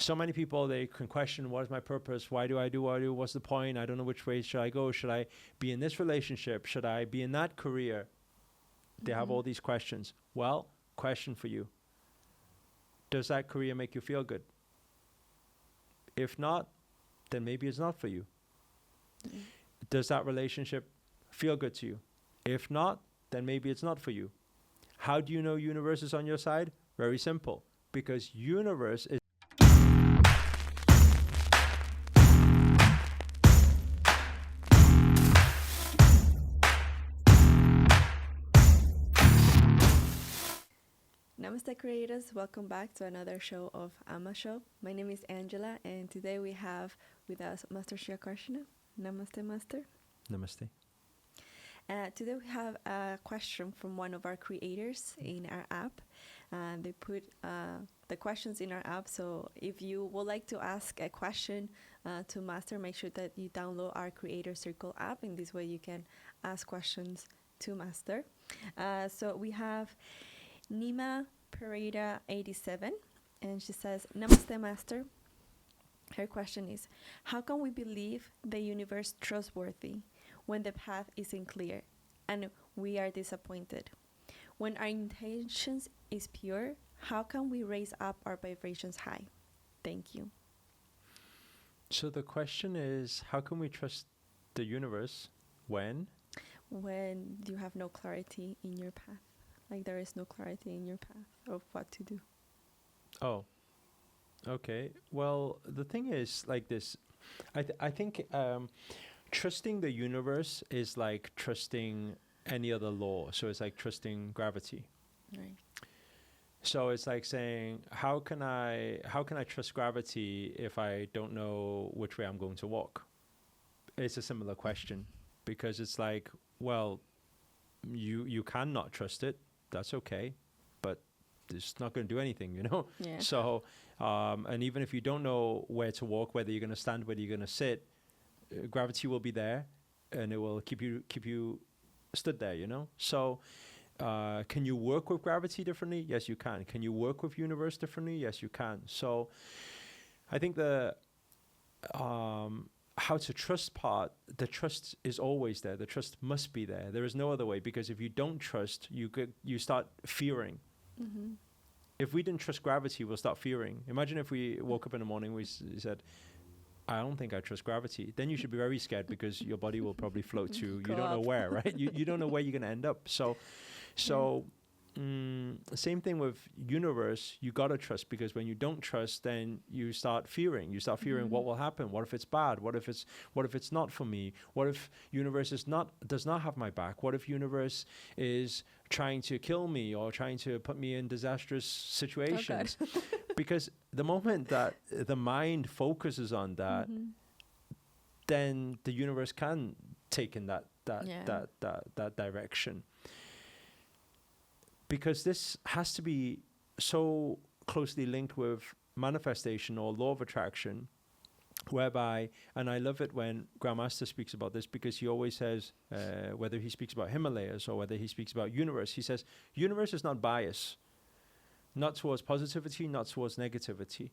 So many people, they can question, what is my purpose? Why do I do what I do? What's the point? I don't know which way should I go. Should I be in this relationship? Should I be in that career? They have all these questions. Well, question for you. Does that career make you feel good? If not, then maybe it's not for you. Does that relationship feel good to you? If not, then maybe it's not for you. How do you know universe is on your side? Very simple. Because universe is Namaste creators, welcome back to another show of Amma Show. My name is Angela and today we have with us Master Sri Akarshana. Namaste Master. Namaste. Today we have a question from one of our creators in our app. They put the questions in our app, so if you would like to ask a question to Master, make sure that you download our Creator Circle app. In this way you can ask questions to Master. So we have Nima Pereira 87, and she says, Namaste Master. Her question is, how can we believe the universe trustworthy when the path isn't clear and we are disappointed? When our intentions is pure, how can we raise up our vibrations high? Thank you. So the question is, how can we trust the universe when you have no clarity in your path? Like there is no clarity in your path of what to do. Oh, okay. Well, the thing is like this. I think trusting the universe is like trusting any other law. So it's like trusting gravity. Right. So it's like saying, how can I trust gravity if I don't know which way I'm going to walk? It's a similar question, because it's like, well, you cannot trust it. That's okay, but it's not going to do anything, you know? Yeah. So, and even if you don't know where to walk, whether you're going to stand, whether you're going to sit, gravity will be there, and it will keep you stood there, you know? So, can you work with gravity differently? Yes, you can. Can you work with universe differently? Yes, you can. So, I think the how to trust part, the trust is always there. The trust must be there. There is no other way, because if you don't trust, you start fearing. Mm-hmm. If we didn't trust gravity, we'll start fearing. Imagine if we woke up in the morning, we said, I don't think I trust gravity. Then you should be very scared, because your body will probably float to, you don't know where, right? You don't know where you're going to end up. So same thing with universe. You got to trust, because when you don't trust, then you start fearing. You start fearing what will happen. What if it's bad? What if it's not for me? What if universe does not have my back? What if universe is trying to kill me or trying to put me in disastrous situations? Oh God. Because the moment that the mind focuses on that, then the universe can take in that direction. Because this has to be so closely linked with manifestation or law of attraction, whereby, and I love it when Grandmaster speaks about this, because he always says, whether he speaks about Himalayas or whether he speaks about universe, he says, universe is not biased, not towards positivity, not towards negativity.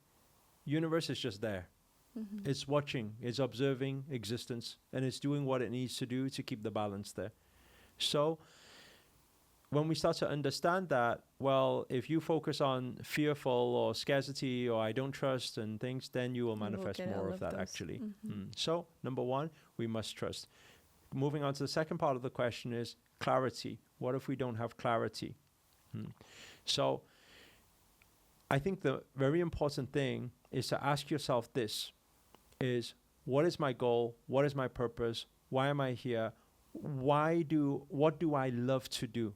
Universe is just there. Mm-hmm. It's watching, it's observing existence, and it's doing what it needs to do to keep the balance there. So, when we start to understand that, well, if you focus on fearful or scarcity or I don't trust and things, then you will manifest more of that, actually. So, number one, we must trust. Moving on to the second part of the question is clarity. What if we don't have clarity? So, I think the very important thing is to ask yourself this, is what is my goal? What is my purpose? Why am I here? What do I love to do?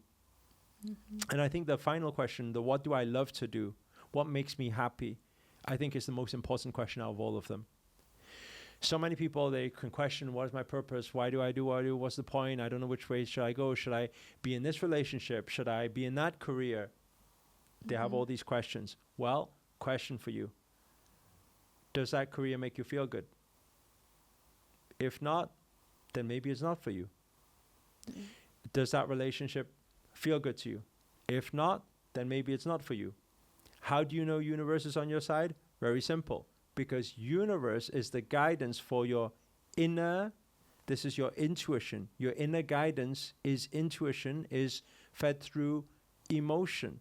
And I think the final question, the what do I love to do? What makes me happy? I think is the most important question out of all of them. So many people, they can question, what is my purpose? Why do I do what I do? What's the point? I don't know which way should I go. Should I be in this relationship? Should I be in that career? They have all these questions. Well, question for you. Does that career make you feel good? If not, then maybe it's not for you. Does that relationship feel good to you? If not, then maybe it's not for you. How do you know universe is on your side? Very simple. Because universe is the guidance for your inner, this is your intuition. Your inner guidance is intuition, is fed through emotion.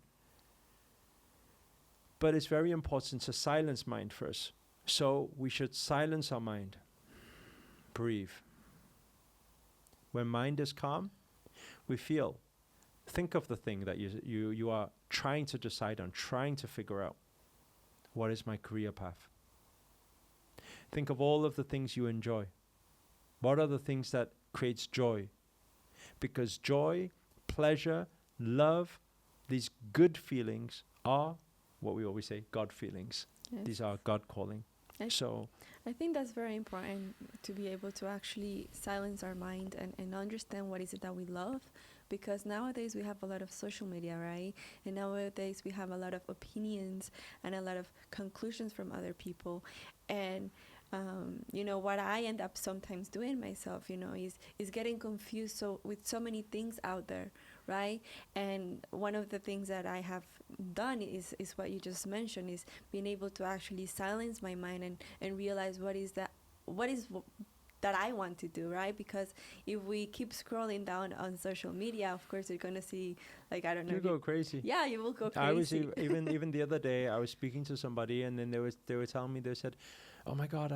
But it's very important to silence mind first. So we should silence our mind. Breathe. When mind is calm, we feel. Think of the thing that you are trying to decide on, trying to figure out. What is my career path? Think of all of the things you enjoy. What are the things that creates joy? Because joy, pleasure, love, these good feelings are what we always say, God feelings. Yes. These are God calling. I think that's very important to be able to actually silence our mind and understand what is it that we love, because nowadays we have a lot of social media, right? And nowadays we have a lot of opinions and a lot of conclusions from other people. And what I end up sometimes doing myself, is getting confused with so many things out there, right? And one of the things that I have done is what you just mentioned, is being able to actually silence my mind and realize what is that I want to do, right? Because if we keep scrolling down on social media, of course you're gonna see, like, I don't know. You go crazy. Yeah, you will go crazy. I was even the other day, I was speaking to somebody, and then they were telling me, they said, "Oh my God,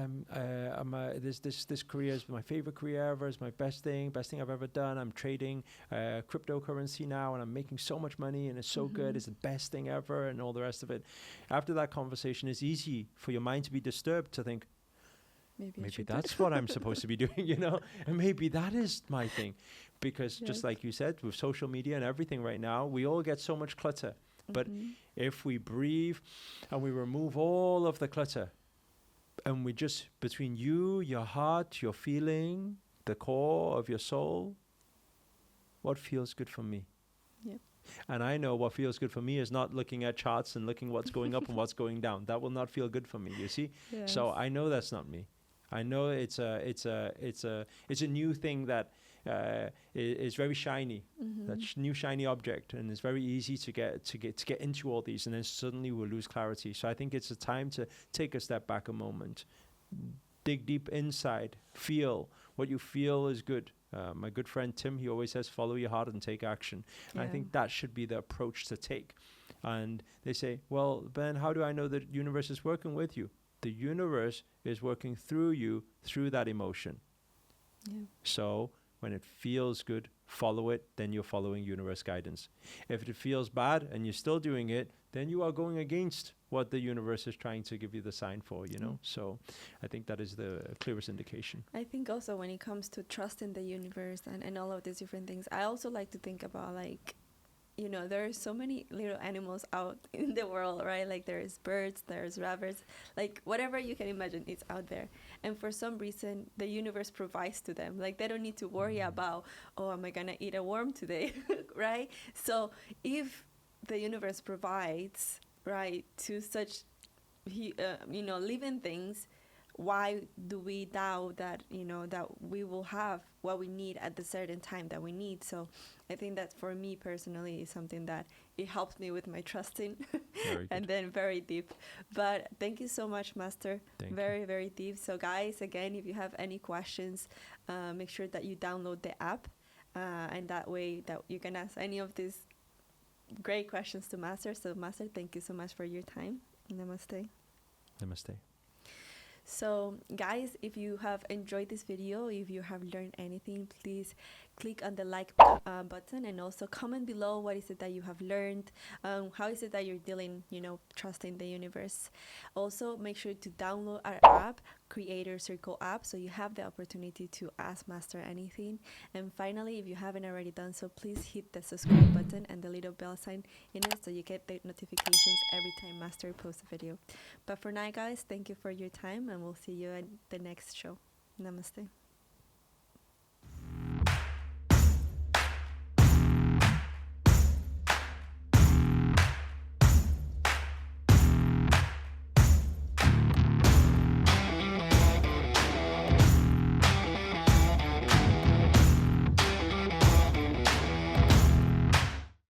this career is my favorite career ever. It's my best thing I've ever done. I'm trading cryptocurrency now, and I'm making so much money, and it's so good. It's the best thing ever," and all the rest of it. After that conversation, it's easy for your mind to be disturbed, to think, maybe that's what I'm supposed to be doing, and maybe that is my thing. Because just like you said, with social media and everything right now, we all get so much clutter. But if we breathe and we remove all of the clutter, and we just, between you, your heart, your feeling, the core of your soul, what feels good for me? Yep. And I know what feels good for me is not looking at charts and looking what's going up and what's going down. That will not feel good for me, you see? Yes. So I know that's not me. I know it's a new thing that is very shiny. That new shiny object, and it's very easy to get into all these, and then suddenly we'll lose clarity. So I think it's a time to take a step back a moment, dig deep inside, feel what you feel is good. My good friend Tim, he always says, follow your heart and take action. And I think that should be the approach to take. And they say, well, Ben, how do I know that the universe is working with you? The universe is working through you, through that emotion. Yeah. So when it feels good, follow it, then you're following universe guidance. If it feels bad and you're still doing it, then you are going against what the universe is trying to give you the sign for, So I think that is the clearest indication. I think also when it comes to trust in the universe and all of these different things, I also like to think about, like, there are so many little animals out in the world, right? Like, there's birds, there's rabbits, like whatever you can imagine, it's out there. And for some reason, the universe provides to them. Like, they don't need to worry about, oh, am I going to eat a worm today, right? So if the universe provides, right, to such, living things, why do we doubt that, that we will have what we need at the certain time that we need? So I think that for me personally is something that it helps me with my trusting and then very deep. But thank you so much, Master. Very, very deep. So guys, again, if you have any questions, make sure that you download the app, and that way that you can ask any of these great questions to Master. So Master, thank you so much for your time. Namaste. Namaste. So guys, if you have enjoyed this video, if you have learned anything, please click on the like button, and also comment below what is it that you have learned, how is it that you're dealing, trusting the universe. Also, make sure to download our app, Creator Circle app, so you have the opportunity to ask Master anything. And finally, if you haven't already done so, please hit the subscribe button and the little bell sign in it so you get the notifications every time Master posts a video. But for now, guys, thank you for your time, and we'll see you at the next show. Namaste.